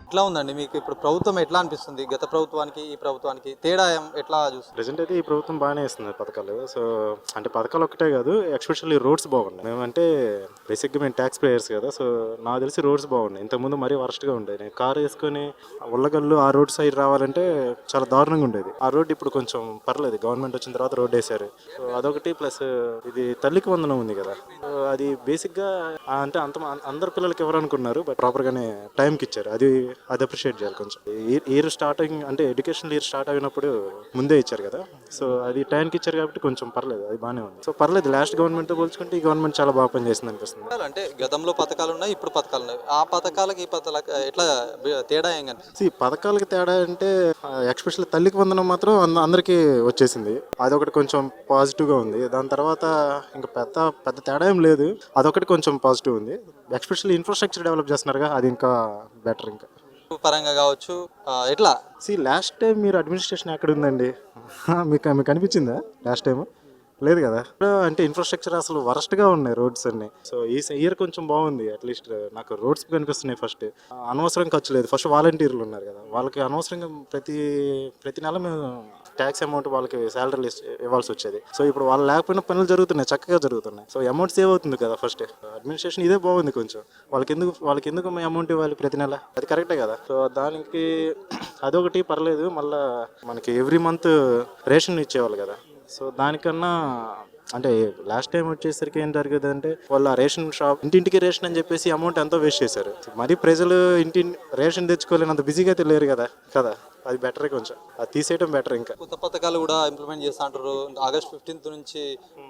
ఎట్లా ఉందండి మీకు ఇప్పుడు ప్రభుత్వం ఎట్లా అనిపిస్తుంది? గత ప్రభుత్వానికి ఈ ప్రభుత్వానికి తేడా ఎట్లా చూస్తుంది? ప్రెజెంట్ అయితే ఈ ప్రభుత్వం బాగానే ఇస్తుంది పథకాలు. సో అంటే పథకాలు ఒక్కటే కాదు, ఎస్పెషల్లీ రోడ్స్ బాగున్నాయి. మేమంటే బేసిక్గా మేము ట్యాక్స్ పేయర్స్ కదా, సో నాకు తెలిసి రోడ్స్ బాగున్నాయి. ఇంతకుముందు మరీ వరస్ట్గా ఉండేది. నేను కారు వేసుకొని ఉల్లగల్లు ఆ రోడ్ సైడ్ రావాలంటే చాలా దారుణంగా ఉండేది. ఆ రోడ్ ఇప్పుడు కొంచెం పర్లేదు, గవర్నమెంట్ వచ్చిన తర్వాత రోడ్ వేశారు. సో అదొకటి, ప్లస్ ఇది తల్లికి వందనం ఉంది కదా, సో అది బేసిక్గా అంటే అందరు పిల్లలకి ఎవరు అనుకున్నారు, బట్ ప్రాపర్గానే టైంకి ఇచ్చారు. అది అప్రిషియేట్ చేయాలి కొంచెం. ఇయర్ స్టార్టింగ్ అంటే ఎడ్యుకేషన్ ఇయర్ స్టార్ట్ అయినప్పుడు ముందే ఇచ్చారు కదా, సో అది టైంకి ఇచ్చారు కాబట్టి కొంచెం పర్లేదు, అది బాగానే ఉంది. సో పర్లేదు, లాస్ట్ గవర్నమెంట్తో పోల్చుకుంటే ఈ గవర్నమెంట్ చాలా బాగా పనిచేసింది అనిపిస్తుంది. అంటే గతంలో పథకాలు ఉన్నాయి, ఇప్పుడు పథకాలు ఉన్నాయి. ఆ పథకాలకి ఈ పథకాలకి ఎట్లా తేడా ఏం కనిపిస్తుంది? పథకాలకి తేడా అంటే ఎక్స్పెషల్లీ తల్లికి వందనం మాత్రం అందరికీ వచ్చేసింది. అదొకటి కొంచెం పాజిటివ్గా ఉంది. దాని తర్వాత ఇంకా పెద్ద తేడా ఏం లేదు, అదొకటి కొంచెం పాజిటివ్ ఉంది. ఎక్స్పెషల్లీ ఇన్ఫ్రాస్ట్రక్చర్ డెవలప్ చేస్తున్నారుగా, అది ఇంకా బెటర్. ఇంకా పరంగా కావచ్చు ఎట్లా? లాస్ట్ టైం మీరు అడ్మినిస్ట్రేషన్ ఎక్కడ ఉందండి? మీకు అనిపించిందా లాస్ట్ టైం? లేదు కదా. అంటే ఇన్ఫ్రాస్ట్రక్చర్ అసలు వరస్ట్గా ఉన్నాయి రోడ్స్ అన్ని. సో ఈ ఇయర్ కొంచెం బాగుంది, అట్లీస్ట్ నాకు రోడ్స్ కనిపిస్తున్నాయి. ఫస్ట్ అనవసరం ఖర్చు లేదు. ఫస్ట్ వాలంటీర్లు ఉన్నారు కదా, వాళ్ళకి అనవసరంగా ప్రతి నెల మేము ట్యాక్స్ అమౌంట్ వాళ్ళకి శాలరీలు ఇవ్వాల్సి వచ్చేది. సో ఇప్పుడు వాళ్ళు లేకపోయినా పనులు జరుగుతున్నాయి, చక్కగా జరుగుతున్నాయి. సో అమౌంట్ సేవ్ అవుతుంది కదా. ఫస్ట్ అడ్మినిస్ట్రేషన్ ఇదే బాగుంది కొంచెం. వాళ్ళకి ఎందుకు అమౌంట్ ఇవ్వాలి ప్రతి నెల? అది కరెక్టే కదా. సో దానికి అదొకటి పర్లేదు. మళ్ళీ మనకి ఎవ్రీ మంత్ రేషన్ ఇచ్చేవాళ్ళు కదా, సో దానికన్నా అంటే లాస్ట్ టైం వచ్చేసరికి ఏం జరిగేది అంటే, వాళ్ళు రేషన్ షాప్ ఇంటింటికి రేషన్ అని చెప్పేసి అమౌంట్ ఎంతో వేస్ట్ చేశారు. మరి ప్రజలు రేషన్ తెచ్చుకోలేనంత బిజీగా అయితే లేరు కదా. అది బెటర్, కొంచెం అది తీసేయడం బెటర్. ఇంకా కొత్త పథకాలు కూడా ఇంప్లిమెంట్ చేస్తా అంటారు. ఆగస్ట్ 15 నుంచి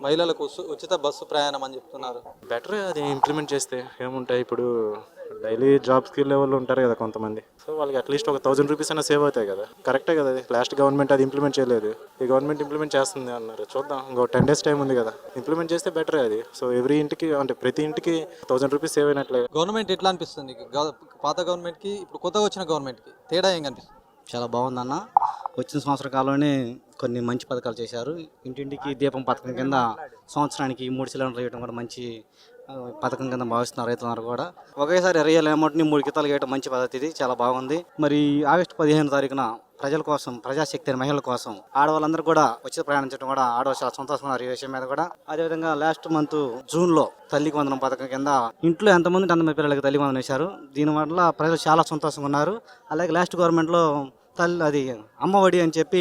మహిళలకు ఉచిత బస్సు ప్రయాణం అని చెప్తున్నారు. బెటర్ అది ఇంప్లిమెంట్ చేస్తే. ఏముంటాయి ఇప్పుడు, డైలీ జాబ్స్కి వెళ్ళే వాళ్ళు ఉంటారు కదా కొంతమంది, సో వాళ్ళకి అట్లీస్ట్ ఒక 1000 రూపీస్ అయినా సేవ్ అవుతాయి కదా. కరెక్టే కదా. అది లాస్ట్ గవర్నమెంట్ అది ఇంప్లిమెంట్ చేయలేదు, ఈ గవర్నమెంట్ ఇంప్లిమెంట్ చేస్తుంది అన్నారు. చూద్దాం, ఇంకో 10 days టైం ఉంది కదా, ఇంప్లిమెంట్ చేస్తే బెటర్ అది. సో ఎవ్రీ ఇంటికి అంటే ప్రతి ఇంటికి 1000 రూపీస్ సేవ్ అయినట్లే. గవర్నమెంట్ ఎట్లా అనిపిస్తుంది? పాత గవర్నమెంట్కి ఇప్పుడు కొత్తగా వచ్చిన గవర్నమెంట్కి తేడా ఏం కనిపిస్తుంది? చాలా బాగుందన్న. వచ్చిన సంవత్సర కాలంలోనే కొన్ని మంచి పథకాలు చేశారు. ఇంటింటికి దీపం పథకం కింద సంవత్సరానికి 3 సిలిండర్లు వేయడం కూడా మంచి పథకం కింద భావిస్తున్నారు రైతులందరూ కూడా. ఒకేసారి రియల్ అమౌంట్ని 3 కితాలు వేయడం మంచి పద్ధతి, ఇది చాలా బాగుంది. మరి ఆగస్టు 15 తారీఖున ప్రజల కోసం, ప్రజాశక్తి మహిళల కోసం ఆడవాళ్ళందరూ కూడా ఉచిత ప్రయాణించడం కూడా ఆడవాళ్ళు చాలా సంతోషంగా ఉన్నారు ఈ విషయం మీద కూడా. అదేవిధంగా లాస్ట్ మంత్ జూన్లో తల్లికి వందనం పథకం కింద ఇంట్లో ఎంతమంది అంతమంది పిల్లలకి తల్లి వందనం వేశారు. దీనివల్ల ప్రజలు చాలా సంతోషంగా ఉన్నారు. అలాగే లాస్ట్ గవర్నమెంట్లో అది అమ్మఒడి అని చెప్పి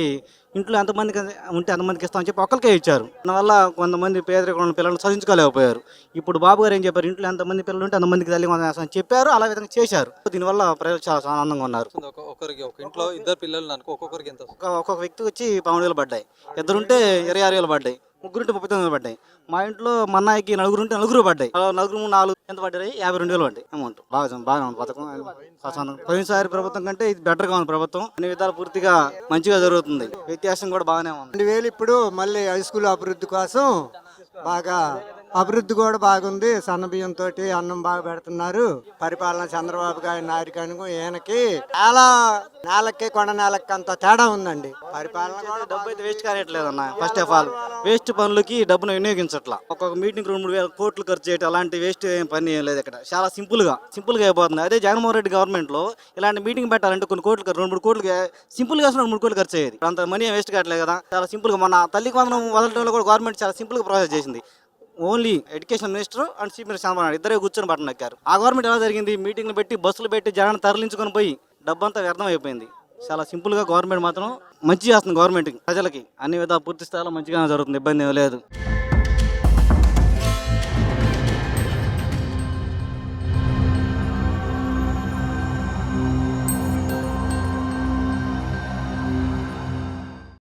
ఇంట్లో ఎంతమందికి ఉంటే అంతమందికి ఇస్తామని చెప్పి ఒక్కరికే ఇచ్చారు. దానివల్ల కొంతమంది పేదరికంలో పిల్లలు చదివించుకోలేకపోయారు. ఇప్పుడు బాబు గారు ఏం చెప్పారు, ఇంట్లో ఎంతమంది పిల్లలు ఉంటే అంతమందికి తల్లి వందనం వేస్తామని చెప్పారు. అలా విధంగా చేశారు. దీనివల్ల ప్రజలు చాలా ఆనందంగా ఉన్నారు. ఒక ఇంట్లో 2 పిల్లలు అనుకో, ఒక్కొక్కరికి ఎంత? ఒక్కొక్క వ్యక్తికి వచ్చి 12,000 పడ్డాయి. 2 ఉంటే 26,000 పడ్డాయి. 3 ఉంటే 39,000 పడ్డాయి. మా ఇంట్లో మా అన్నయ్యకి 4 ఉంటే 4 పడ్డాయి. 4 4 ఎంత పడ్డాయి? 52,000 పడ్డాయి అమౌంట్. బాగా ఉంది పథకం. పోయినసారి ప్రభుత్వం కంటే ఇది బెటర్గా ఉంది ప్రభుత్వం. అన్ని విధాలు పూర్తిగా మంచిగా జరుగుతుంది. వ్యత్యాసం కూడా బాగానే ఉంది. 2,000 ఇప్పుడు మళ్ళీ హై స్కూల్ అభివృద్ధి కోసం బాగా అభివృద్ధి కూడా బాగుంది. సన్న బియ్యంతో అన్నం బాగా పెడుతున్నారు. పరిపాలన చంద్రబాబు గారి నాయకునికి ఈయనకి చాలా నేలకి కొండ నేలకి అంత తేడా ఉందండి. పరిపాలన కూడా డబ్బు అయితే వేస్ట్ కానట్లేదు అన్న. ఫస్ట్ ఆఫ్ ఆల్ వేస్ట్ పనులకి డబ్బును వినియోగించట్లా. ఒక్కొక్క మీటింగ్ 2-3 కోట్లు ఖర్చు చేయటం అలాంటి వేస్ట్ పని ఏం లేదు ఇక్కడ. చాలా సింపుల్గా అయిపోతుంది. అదే జగన్మోహన్ రెడ్డి గవర్నమెంట్ లో ఇలాంటి మీటింగ్ పెట్టాలంటే కొన్ని కోట్లు 2-3 కోట్లు సింపుల్గా 3 కోట్లు ఖర్చు అయ్యేది. అంత మనీ వేస్ట్ కావట్లేదు కదా. చాలా సింపుల్గా మన తల్లికి వందనం వదలడంలో కూడా గవర్నమెంట్ చాలా సింపుల్గా ప్రాసెస్ చేసింది. Only education minister and chief minister Chandrababu Naidu ఇద్దరే కూర్చొని బట్టన్ ఎక్కారు. ఆ గవర్నమెంట్ ఎలా జరిగింది, మీటింగ్లు పెట్టి బస్సులు పెట్టి జనాన్ని తరలించుకొని పోయి డబ్బంతా వ్యర్థం అయిపోయింది. చాలా సింపుల్గా గవర్నమెంట్ మాత్రం మంచి చేస్తుంది. గవర్నమెంట్కి ప్రజలకి అన్ని విధాలు పూర్తి స్థాయిలో మంచిగానే జరుగుతుంది, ఇబ్బంది ఏమీ లేదు.